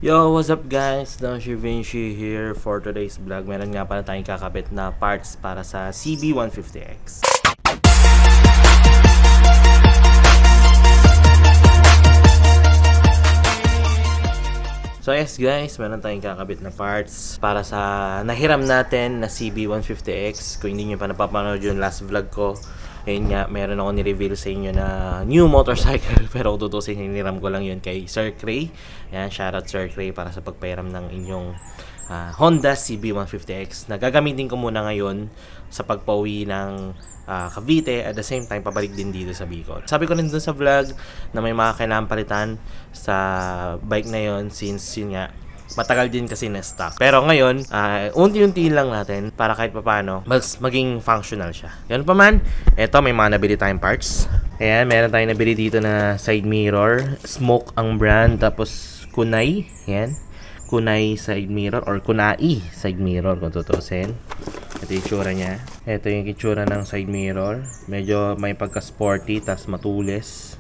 Yo, what's up guys? Don Vinci here for today's vlog. Meron nga pala tayong kakabit na parts para sa CB150X. So yes guys, meron tayong kakabit na parts para sa nahiram natin na CB150X. Kung hindi nyo pa napapanood yung last vlog ko, ayun nga, meron ako ni-reveal sa inyo na new motorcycle. Pero kung tutusin, hiniram ko lang yun kay Sir Cray. Ayan, shoutout Sir Cray para sa pagpairam ng inyong Honda CB150X na gagamitin ko muna ngayon sa pagpauwi ng Cavite. At the same time, pabalik din dito sa Bicol. Sabi ko rin dun sa vlog na may mga kailangan palitan sa bike na yon, since yun nga, matagal din kasi na stock. Pero ngayon, unti-unti lang natin para kahit papano mas maging functional siya. Yan pa man, eto may mga nabili tayong parts. Ayan, meron tayong nabili dito na side mirror. Smoke ang brand, tapos Kunai. Ayan, Kunai side mirror or Kunai side mirror kung tutusin. Ito yung itsura niya. Ito yung itsura ng side mirror. Medyo may pagka-sporty, tas matulis.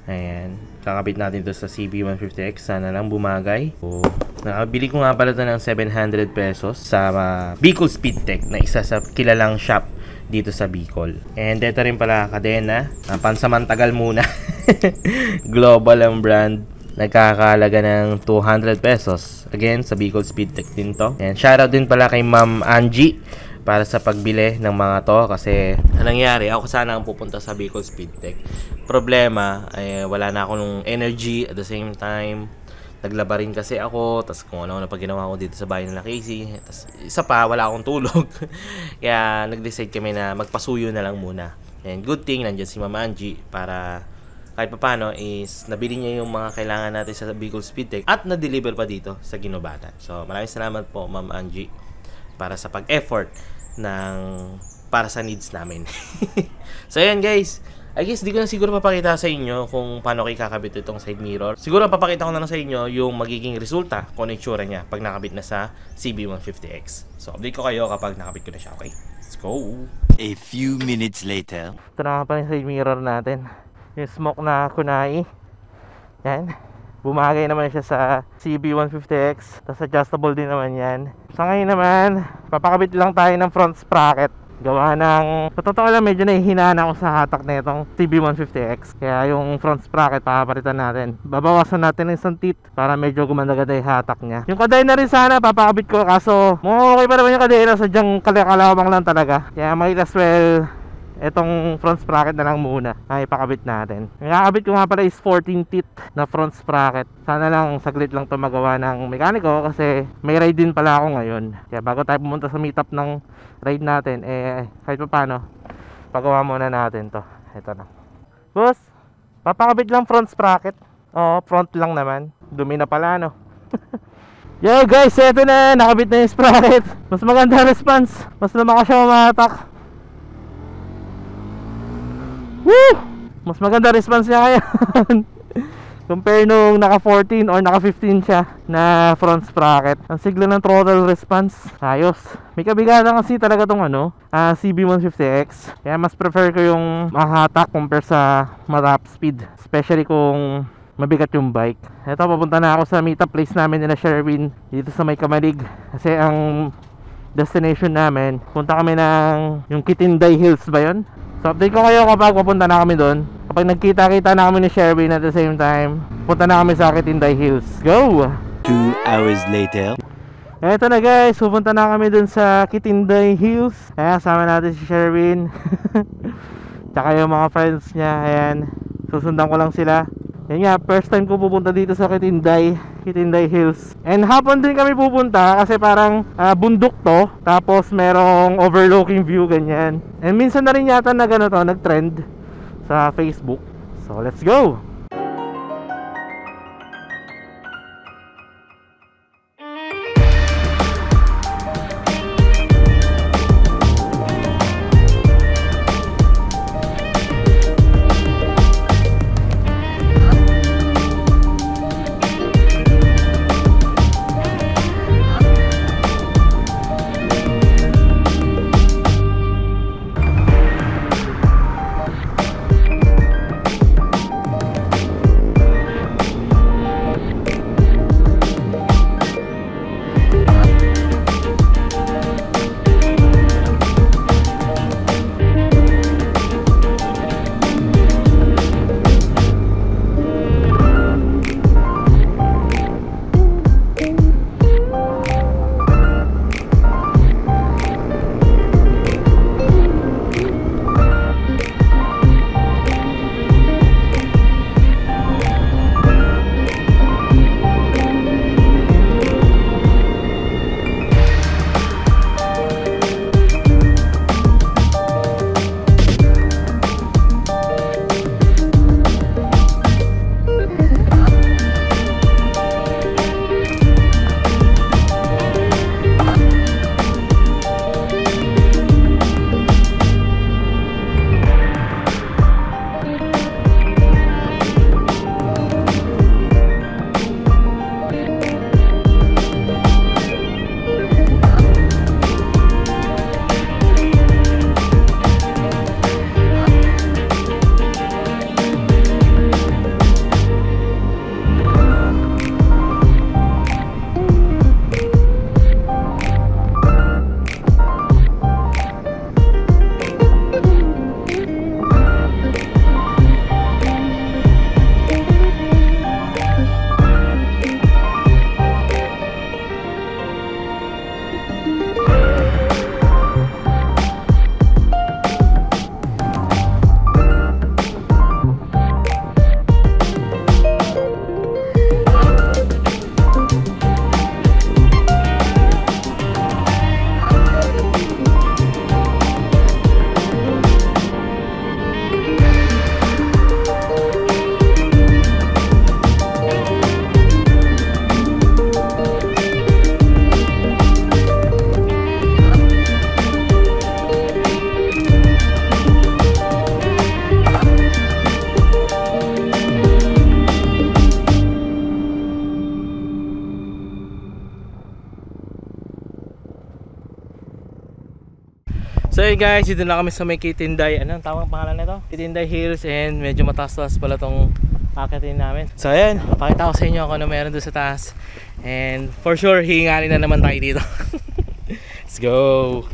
Ayan, kakabit natin ito sa CB150X. Sana lang bumagay. So, nakabili ko nga pala ito ng 700 pesos sa Bicol Speed Tech, na isa sa kilalang shop dito sa Bicol. And ito rin pala kadena, pansamantagal muna. Global ang brand. Nagkakalaga ng 200 pesos. Again, sa Bicol Speed Tech din to. And shoutout din pala kay Ma'am Angie para sa pagbili ng mga to, kasi anong nangyari, ako sana ang pupunta sa Bicol Speed Tech. Problema, wala na ako nung energy. At the same time, naglaba rin kasi ako, tas kung ano na pag ginawa ko dito sa bahay nila Casey, tas isa pa, wala akong tulog. Kaya nag-decide kami na magpasuyo na lang muna. And good thing, nandiyan si Ma'am Angie para kahit paano is nabili niya yung mga kailangan natin sa Bicol Speed Tech at na-deliver pa dito sa Ginobatan. So maraming salamat po Ma'am Angie para sa pag-effort para sa needs namin. So ayan guys, I guess di ko na siguro papakita sa inyo kung paano kayo kakabit itong side mirror. Siguro papakita ko na lang sa inyo yung magiging resulta kung ano itsura niya pag nakabit na sa CB150X. So update ko kayo kapag nakabit ko na siya. Okay, let's go. A few minutes later. Ito na pa yung side mirror natin, yung smoke na Kunai. Yan, bumagay naman siya sa CB150X. Tapos adjustable din naman yan. Sa ngayon naman, papakabit lang tayo ng front sprocket. Gawa ng, sa totoo lang, medyo nahihinaan ako sa hatak na itong CB150X. Kaya yung front sprocket, papapalitan natin. Babawasan natin ng isang teeth para medyo gumanda-ganda yung hatak niya. Yung kadena rin sana, papakabit ko. Kaso, okay pa naman yung kadena. Sadyang kalawang lang talaga. Kaya might as well etong front sprocket na lang muna ay ipakabit natin. Ang kakabit ko nga pala is 14 teeth na front sprocket. Sana lang saglit lang to magawa ng mekaniko, kasi may ride din pala ako ngayon. Kaya bago tayo pumunta sa meetup ng ride natin, kahit pa paano, pagawa muna natin to. Ito na. Boss, papakabit lang front sprocket. Oo, front lang naman. Dumi na pala, no? Yeah guys, eto na, nakabit na yung sprocket. Mas maganda response, mas lumakas siya umatak. Woo! Mas maganda response niya ngayon compare nung naka 14 or naka 15 siya na front sprocket. Ang sigla ng throttle response, ayos. May kabigatan kasi talaga tong CB150X. Kaya mas prefer ko yung mahatak compare sa matap speed, especially kung mabigat yung bike. Ito, papunta na ako sa meetup place namin nila Sherwin dito sa May Kamalig, kasi ang destination namin, punta kami ng yung Kitinday Hills ba yun? So update ko kayo kapag papunta na kami doon. Kapag nagkita-kita na kami ni Sherwin at the same time, punta na kami sa Kitinday Hills. Go! 2 hours later. Eto na guys, pupunta na kami doon sa Kitinday Hills. Kaya sama natin si Sherwin tsaka yung mga friends niya. Ayan, susundan ko lang sila. Yan nga, first time ko pupunta dito sa Kitinday Hills. And hapon din kami pupunta kasi parang bundok to, tapos merong overlooking view, ganyan. And minsan na rin yata nag-trend sa Facebook. So let's go! So hey guys, dito na kami sa may Kitinday. Anong tawag pangalan nito? Kitinday Hills, and medyo mataas-taas pala tong akitin namin. So ayan, pakita ko sa inyo kung ano meron doon sa taas. And for sure, hihingalin na naman tayo dito. Let's go!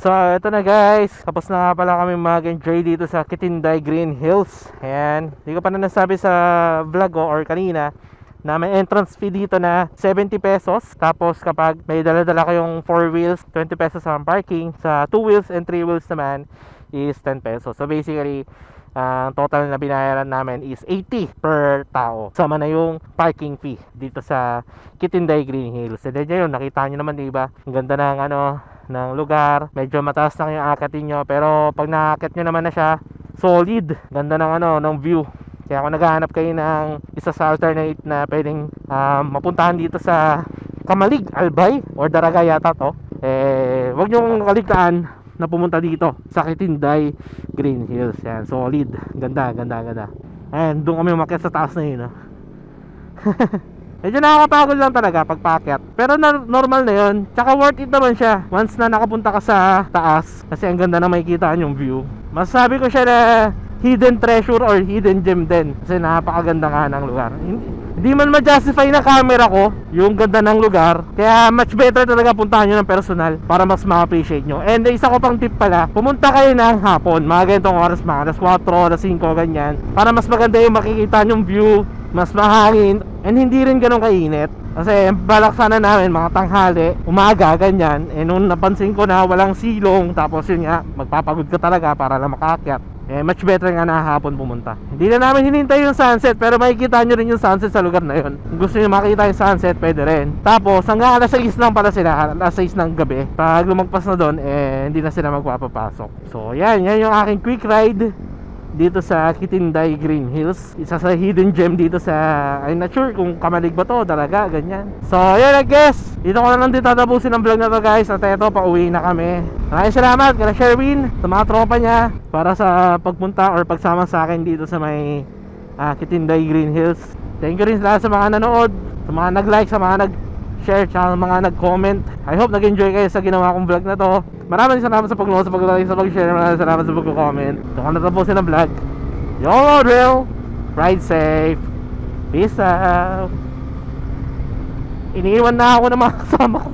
So ito na guys, tapos na nga pala kami mag-enjoy dito sa Kitinday Green Hills. Ayan, hindi ko pa na nasabi sa vlog ko or kanina na may entrance fee dito na 70 pesos. Tapos kapag may dala-dala kayong 4 wheels, 20 pesos ang parking. Sa 2 wheels and 3 wheels naman is 10 pesos. So basically, ang total na binayaran namin is 80 per tao. Sama na yung parking fee dito sa Kitinday Green Hills. And then yun, nakita nyo naman diba, ang ganda ng ng lugar. Medyo mataas lang yung akatin nyo, pero pag nakakit nyo naman na siya, solid. Ganda ng ng view. Kaya kung naghahanap kayo ng isa sa alternate na pwedeng mapuntahan dito sa Kamalig, Albay or Daragay yata to, wag nyo kaligtaan na pumunta dito sa Kitinday Green Hills. Yan, solid. Ganda. And doon kami umakyat sa taas na yun. Medyo nakakapagod lang talaga pag paakyat, pero normal na yun. Tsaka worth it naman siya once na nakapunta ka sa taas, kasi ang ganda na makikita yung view. Masasabi ko siya na hidden treasure or hidden gem din, kasi napakaganda nga ng lugar. Hindi man ma-justify na camera ko yung ganda ng lugar, kaya much better talaga puntahan nyo ng personal para mas ma-appreciate nyo. And isa ko pang tip pala, pumunta kayo ng hapon, mga ganitong oras, mga alas 4, alas 5, ganyan, para mas maganda yung makikita nyong view, mas mahangin, and hindi rin ganun kainit. Kasi balak sana namin mga tanghali, umaga, ganyan. Eh nung napansin ko na walang silong, tapos yun nga, magpapagod ka talaga para lang makaakyat, eh much better nga na hapon pumunta. Hindi na namin hinintay yung sunset, pero makikita nyo rin yung sunset sa lugar na yun. Kung gusto nyo makita yung sunset, pwede rin. Tapos hanggang alas 6 lang pala sila, alas 6 ng gabi. Pag lumagpas na doon, eh hindi na sila magpapapasok. So yan yung aking quick ride dito sa Kitinday Green Hills. Isa sa hidden gem dito sa, I'm not sure kung Kamalig ba to, Dalaga, ganyan. So yan, I guess dito ko na lang din tatapusin ang vlog na to, guys. At eto, pauwi na kami. Maraming salamat kay Sherwin, sa mga tropa niya, para sa pagpunta or pagsama sa akin dito sa may Kitinday Green Hills. Thank you rin sa mga nanood, sa mga nag-like, sa mga nag-share, sa mga nag-comment. I hope nag-enjoy kayo sa ginawa kong vlog na to. Maraming salamat sa pag-nood, sa pag-like, sa pag-share. Maraming salamat sa pag-comment. Ito ko natapusin ang vlog. YOLO drill, ride safe, peace out. Iniiwan na ako ng mga kasama ko.